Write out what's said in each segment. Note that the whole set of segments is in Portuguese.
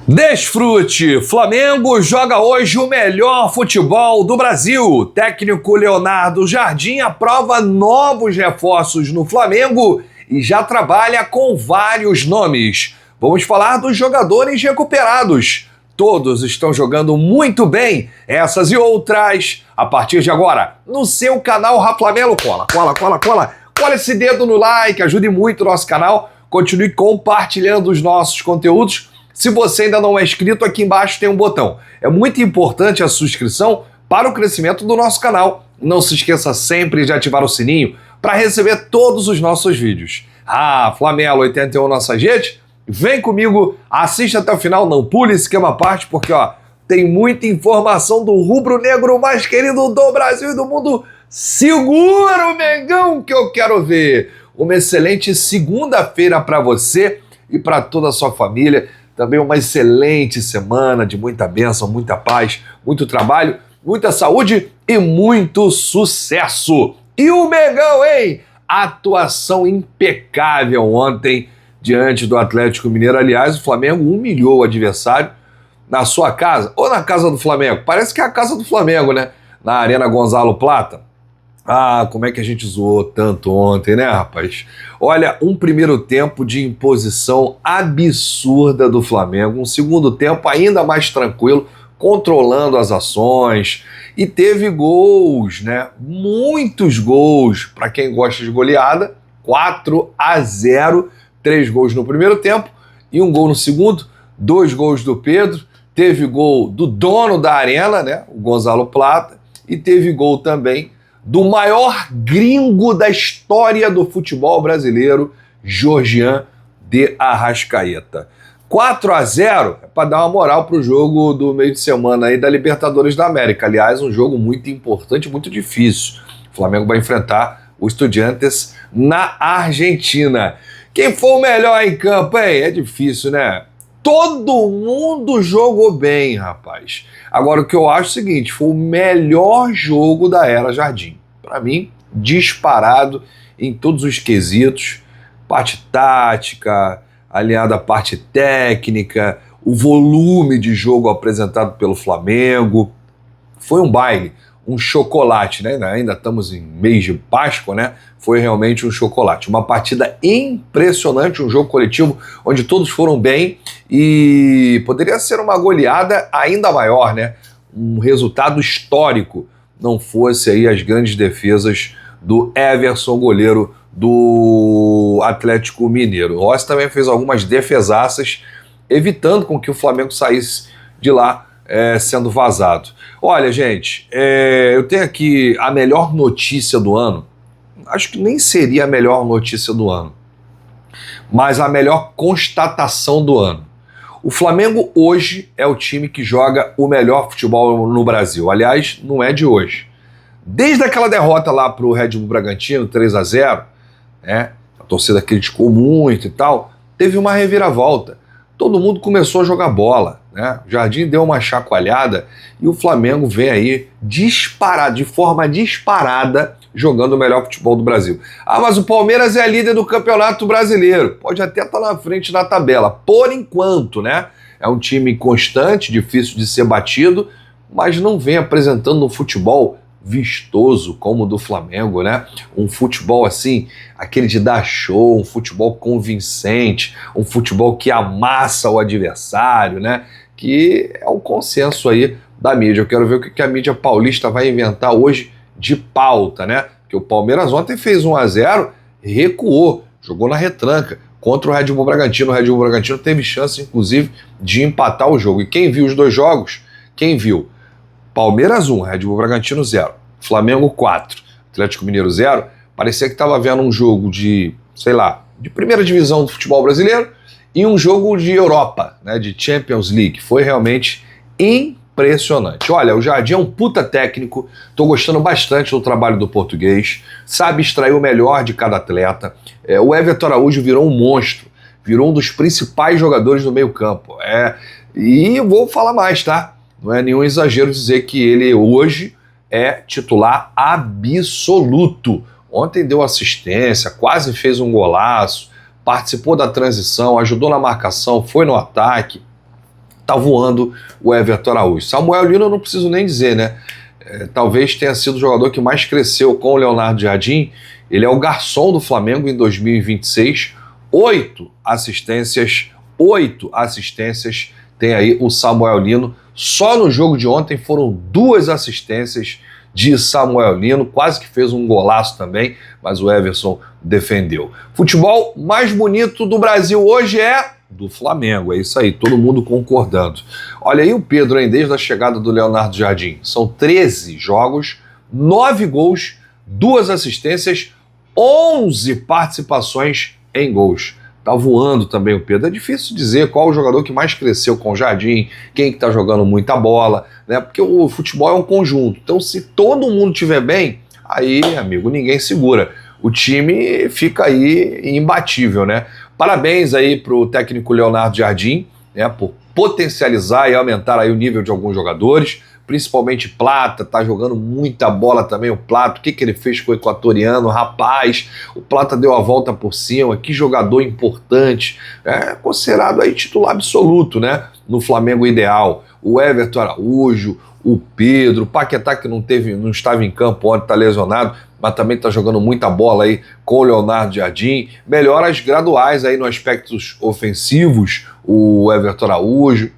Desfrute! Flamengo joga hoje o melhor futebol do Brasil. Técnico Leonardo Jardim aprova novos reforços no Flamengo e já trabalha com vários nomes. Vamos falar dos jogadores recuperados. Todos estão jogando muito bem, essas e outras, a partir de agora, no seu canal Raflamelo. Cola esse dedo no like, ajude muito o nosso canal. Continue compartilhando os nossos conteúdos. Se você ainda não é inscrito, aqui embaixo tem um botão. É muito importante a sua inscrição para o crescimento do nosso canal. Não se esqueça sempre de ativar o sininho para receber todos os nossos vídeos. Flamelo 81 nossa gente, vem comigo, assista até o final, não pule esquema à parte, porque tem muita informação do rubro-negro mais querido do Brasil e do mundo. Segura o Mengão que eu quero ver. Uma excelente segunda-feira para você e para toda a sua família. Também uma excelente semana de muita bênção, muita paz, muito trabalho, muita saúde e muito sucesso. E o Mengão, hein? Atuação impecável ontem diante do Atlético Mineiro. Aliás, o Flamengo humilhou o adversário na sua casa ou na casa do Flamengo. Parece que é a casa do Flamengo, né? Na Arena Gonzalo Plata. Como é que a gente zoou tanto ontem, né, rapaz? Olha, um primeiro tempo de imposição absurda do Flamengo, um segundo tempo ainda mais tranquilo, controlando as ações, e teve gols, né? Muitos gols, para quem gosta de goleada, 4-0, 3 gols no primeiro tempo e um gol no segundo, 2 gols do Pedro, teve gol do dono da arena, né, o Gonzalo Plata, e teve gol também do maior gringo da história do futebol brasileiro, Georgian de Arrascaeta. 4-0 é para dar uma moral para o jogo do meio de semana aí da Libertadores da América. Aliás, um jogo muito importante, muito difícil. O Flamengo vai enfrentar o Estudiantes na Argentina. Quem foi o melhor em campo, hein? É difícil, né? Todo mundo jogou bem, rapaz. Agora, o que eu acho é o seguinte, foi o melhor jogo da era Jardim. Para mim, disparado em todos os quesitos. Parte tática, aliada à parte técnica, o volume de jogo apresentado pelo Flamengo. Foi um baile, um chocolate, né? Ainda estamos em mês de Páscoa, né? Foi realmente um chocolate. Uma partida impressionante, um jogo coletivo onde todos foram bem e poderia ser uma goleada ainda maior, né? Um resultado histórico, não fosse aí as grandes defesas do Everson, goleiro do Atlético Mineiro. O Rossi também fez algumas defesaças, evitando com que o Flamengo saísse de lá sendo vazado. Olha, gente, eu tenho aqui a melhor notícia do ano. Acho que nem seria a melhor notícia do ano, mas a melhor constatação do ano. O Flamengo hoje é o time que joga o melhor futebol no Brasil. Aliás, não é de hoje. Desde aquela derrota lá para o Red Bull Bragantino, 3-0, né? A torcida criticou muito e tal, teve uma reviravolta. Todo mundo começou a jogar bola, né? O Jardim deu uma chacoalhada e o Flamengo vem aí disparado, de forma disparada, jogando o melhor futebol do Brasil. Mas o Palmeiras é líder do Campeonato Brasileiro. Pode até estar na frente na tabela, por enquanto, né? É um time constante, difícil de ser batido, mas não vem apresentando um futebol vistoso como o do Flamengo, né? Um futebol assim, aquele de dar show, um futebol convincente, um futebol que amassa o adversário, né? Que é o consenso aí da mídia. Eu quero ver o que a mídia paulista vai inventar hoje de pauta, né? Porque o Palmeiras ontem fez 1-0, recuou, jogou na retranca contra o Red Bull Bragantino. O Red Bull Bragantino teve chance, inclusive, de empatar o jogo. E quem viu os dois jogos? Quem viu? Palmeiras 1, Red Bull Bragantino 0, Flamengo 4, Atlético Mineiro 0, parecia que estava vendo um jogo de, sei lá, de primeira divisão do futebol brasileiro e um jogo de Europa, né, de Champions League. Foi realmente impressionante. Olha, o Jardim é um puta técnico, tô gostando bastante do trabalho do português, sabe extrair o melhor de cada atleta. O Everton Araújo virou um monstro, virou um dos principais jogadores do meio campo. E eu vou falar mais, tá? Não é nenhum exagero dizer que ele hoje é titular absoluto. Ontem deu assistência, quase fez um golaço, participou da transição, ajudou na marcação, foi no ataque. tá voando o Everton Araújo. Samuel Lino eu não preciso nem dizer, né? Talvez tenha sido o jogador que mais cresceu com o Leonardo Jardim. Ele é o garçom do Flamengo em 2026. 8 assistências tem aí o Samuel Lino. Só no jogo de ontem foram 2 assistências de Samuel Lino, quase que fez um golaço também, mas o Everson defendeu. Futebol mais bonito do Brasil hoje é do Flamengo, é isso aí, todo mundo concordando. Olha aí o Pedro, hein, desde a chegada do Leonardo Jardim. São 13 jogos, 9 gols, 2 assistências, 11 participações em gols. Tá voando também o Pedro. É difícil dizer qual o jogador que mais cresceu com o Jardim, quem que tá jogando muita bola, né? Porque o futebol é um conjunto. Então, se todo mundo estiver bem, aí, amigo, ninguém segura. O time fica aí imbatível, né? Parabéns aí pro técnico Leonardo Jardim, né? Por potencializar e aumentar aí o nível de alguns jogadores, principalmente Plata, tá jogando muita bola também o Plata. O que ele fez com o equatoriano? Rapaz, o Plata deu a volta por cima, que jogador importante, considerado aí titular absoluto, né, no Flamengo ideal. O Everton Araújo, o Pedro, o Paquetá que não estava em campo ontem, tá lesionado, mas também tá jogando muita bola aí com o Leonardo Jardim. Melhoras graduais aí nos aspectos ofensivos, o Everton Araújo.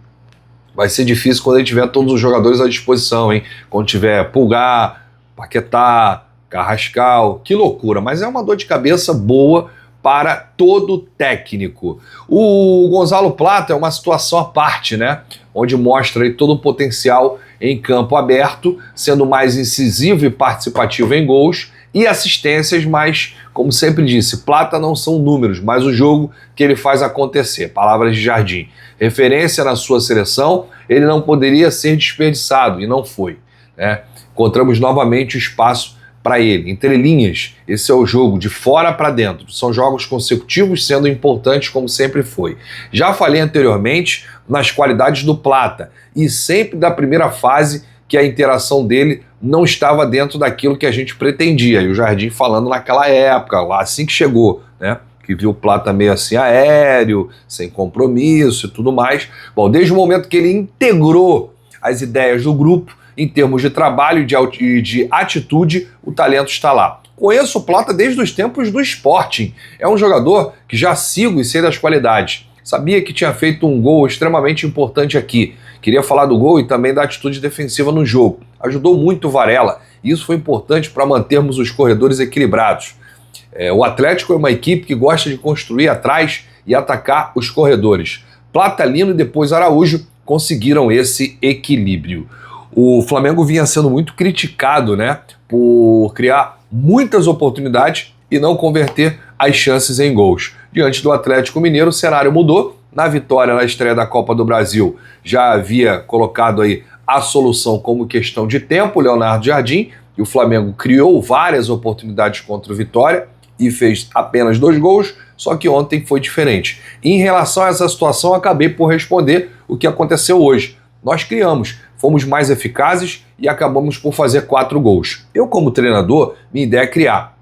Vai ser difícil quando ele tiver todos os jogadores à disposição, hein? Quando tiver Pulgar, Paquetá, Carrascal, que loucura. Mas é uma dor de cabeça boa para todo técnico. O Gonzalo Plata é uma situação à parte, né? Onde mostra aí todo o potencial em campo aberto, sendo mais incisivo e participativo em gols e assistências, mas, como sempre disse, Plata não são números, mas o jogo que ele faz acontecer. Palavras de Jardim. Referência na sua seleção, ele não poderia ser desperdiçado, e não foi, né? Encontramos novamente o espaço para ele. Entre linhas, esse é o jogo de fora para dentro. São jogos consecutivos sendo importantes, como sempre foi. Já falei anteriormente nas qualidades do Plata, e sempre da primeira fase que a interação dele não estava dentro daquilo que a gente pretendia. E o Jardim falando naquela época, lá assim que chegou, né? Que viu o Plata meio assim aéreo, sem compromisso e tudo mais. Bom, desde o momento que ele integrou as ideias do grupo, em termos de trabalho e de atitude, o talento está lá. Conheço o Plata desde os tempos do Sporting. É um jogador que já sigo e sei das qualidades. Sabia que tinha feito um gol extremamente importante aqui. Queria falar do gol e também da atitude defensiva no jogo. Ajudou muito o Varela. E isso foi importante para mantermos os corredores equilibrados. O Atlético é uma equipe que gosta de construir atrás e atacar os corredores. Plata, Lino e depois Araújo conseguiram esse equilíbrio. O Flamengo vinha sendo muito criticado, né, por criar muitas oportunidades e não converter as chances em gols. Diante do Atlético Mineiro, o cenário mudou. Na vitória na estreia da Copa do Brasil, já havia colocado aí a solução como questão de tempo, Leonardo Jardim, e o Flamengo criou várias oportunidades contra o Vitória e fez apenas 2 gols, só que ontem foi diferente. Em relação a essa situação, acabei por responder o que aconteceu hoje. Nós criamos, fomos mais eficazes e acabamos por fazer 4 gols. Eu, como treinador, minha ideia é criar.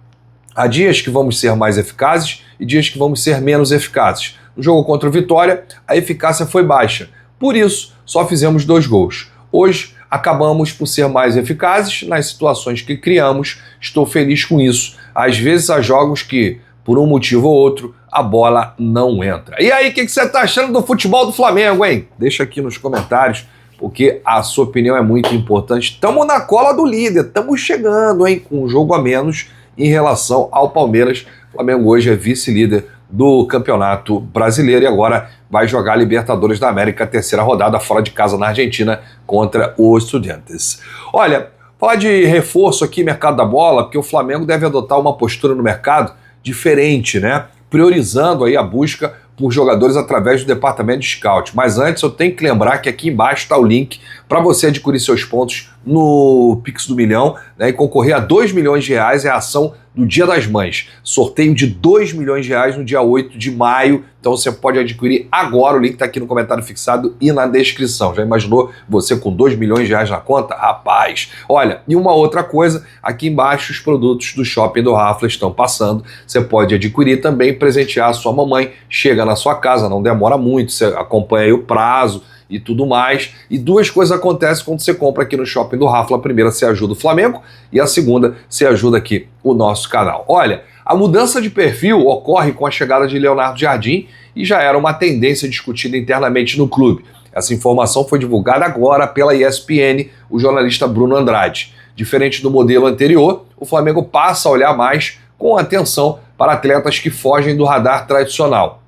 Há dias que vamos ser mais eficazes e dias que vamos ser menos eficazes. No jogo contra o Vitória, a eficácia foi baixa. Por isso, só fizemos 2 gols. Hoje, acabamos por ser mais eficazes nas situações que criamos. Estou feliz com isso. Às vezes há jogos que, por um motivo ou outro, a bola não entra. E aí, o que você está achando do futebol do Flamengo, hein? Deixa aqui nos comentários, porque a sua opinião é muito importante. Estamos na cola do líder, estamos chegando, hein? Com um jogo a menos em relação ao Palmeiras. O Flamengo hoje é vice-líder do Campeonato Brasileiro e agora vai jogar a Libertadores da América, a terceira rodada fora de casa na Argentina contra o Estudiantes. Olha, falar de reforço aqui, mercado da bola, porque o Flamengo deve adotar uma postura no mercado diferente, né? Priorizando aí a busca por jogadores através do departamento de scout. Mas antes eu tenho que lembrar que aqui embaixo está o link para você adquirir seus pontos no Pix do Milhão, né, e concorrer a R$2 milhões, é a ação do Dia das Mães. Sorteio de R$2 milhões no dia 8 de maio. Então você pode adquirir agora, o link está aqui no comentário fixado e na descrição. Já imaginou você com R$2 milhões na conta? Rapaz! Olha, e uma outra coisa, aqui embaixo os produtos do Shopping do Rafla estão passando. Você pode adquirir também, presentear a sua mamãe. Chega na sua casa, não demora muito, você acompanha aí o prazo e tudo mais. E duas coisas acontecem quando você compra aqui no Shopping do Rafla. A primeira, você ajuda o Flamengo, e a segunda, você ajuda aqui o nosso canal. Olha, a mudança de perfil ocorre com a chegada de Leonardo Jardim e já era uma tendência discutida internamente no clube. Essa informação foi divulgada agora pela ESPN, o jornalista Bruno Andrade. Diferente do modelo anterior, o Flamengo passa a olhar mais com atenção para atletas que fogem do radar tradicional.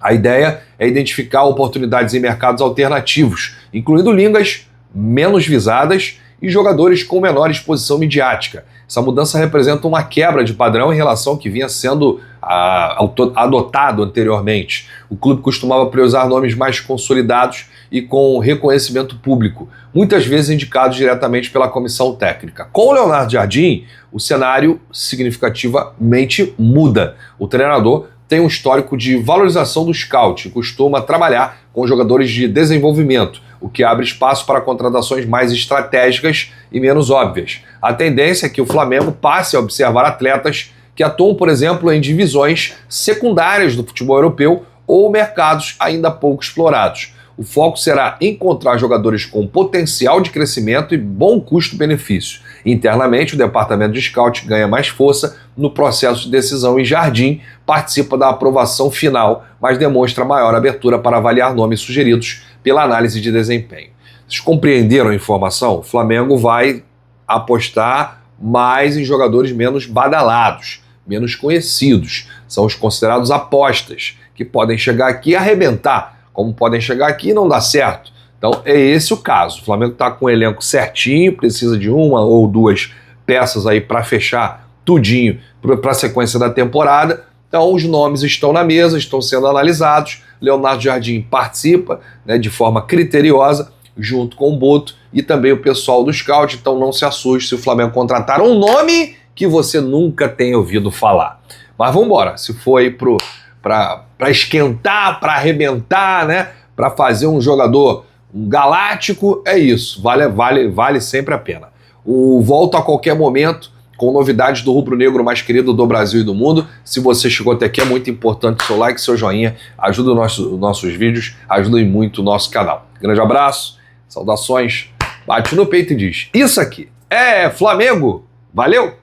A ideia é identificar oportunidades em mercados alternativos, incluindo línguas menos visadas e jogadores com menor exposição midiática. Essa mudança representa uma quebra de padrão em relação ao que vinha sendo adotado anteriormente. O clube costumava priorizar nomes mais consolidados e com reconhecimento público, muitas vezes indicados diretamente pela comissão técnica. Com o Leonardo Jardim, o cenário significativamente muda. O treinador tem um histórico de valorização do scout e costuma trabalhar com jogadores de desenvolvimento, o que abre espaço para contratações mais estratégicas e menos óbvias. A tendência é que o Flamengo passe a observar atletas que atuam, por exemplo, em divisões secundárias do futebol europeu ou mercados ainda pouco explorados. O foco será encontrar jogadores com potencial de crescimento e bom custo-benefício. Internamente, o departamento de scout ganha mais força no processo de decisão e Jardim participa da aprovação final, mas demonstra maior abertura para avaliar nomes sugeridos pela análise de desempenho. Vocês compreenderam a informação? O Flamengo vai apostar mais em jogadores menos badalados, menos conhecidos. São os considerados apostas, que podem chegar aqui e arrebentar, como podem chegar aqui e não dar certo. Então é esse o caso. O Flamengo está com o elenco certinho, precisa de uma ou duas peças aí para fechar tudinho para a sequência da temporada. Então os nomes estão na mesa, estão sendo analisados. Leonardo Jardim participa, né, de forma criteriosa, junto com o Boto e também o pessoal do scout. Então não se assuste se o Flamengo contratar um nome que você nunca tenha ouvido falar. Mas vamos embora. Se foi para esquentar, para arrebentar, né, para fazer um jogador galáctico, é isso. Vale sempre a pena. Volto a qualquer momento com novidades do rubro-negro mais querido do Brasil e do mundo. Se você chegou até aqui, é muito importante seu like, seu joinha, ajuda os nossos vídeos, ajuda muito o nosso canal. Grande abraço, saudações, bate no peito e diz: isso aqui é Flamengo, valeu!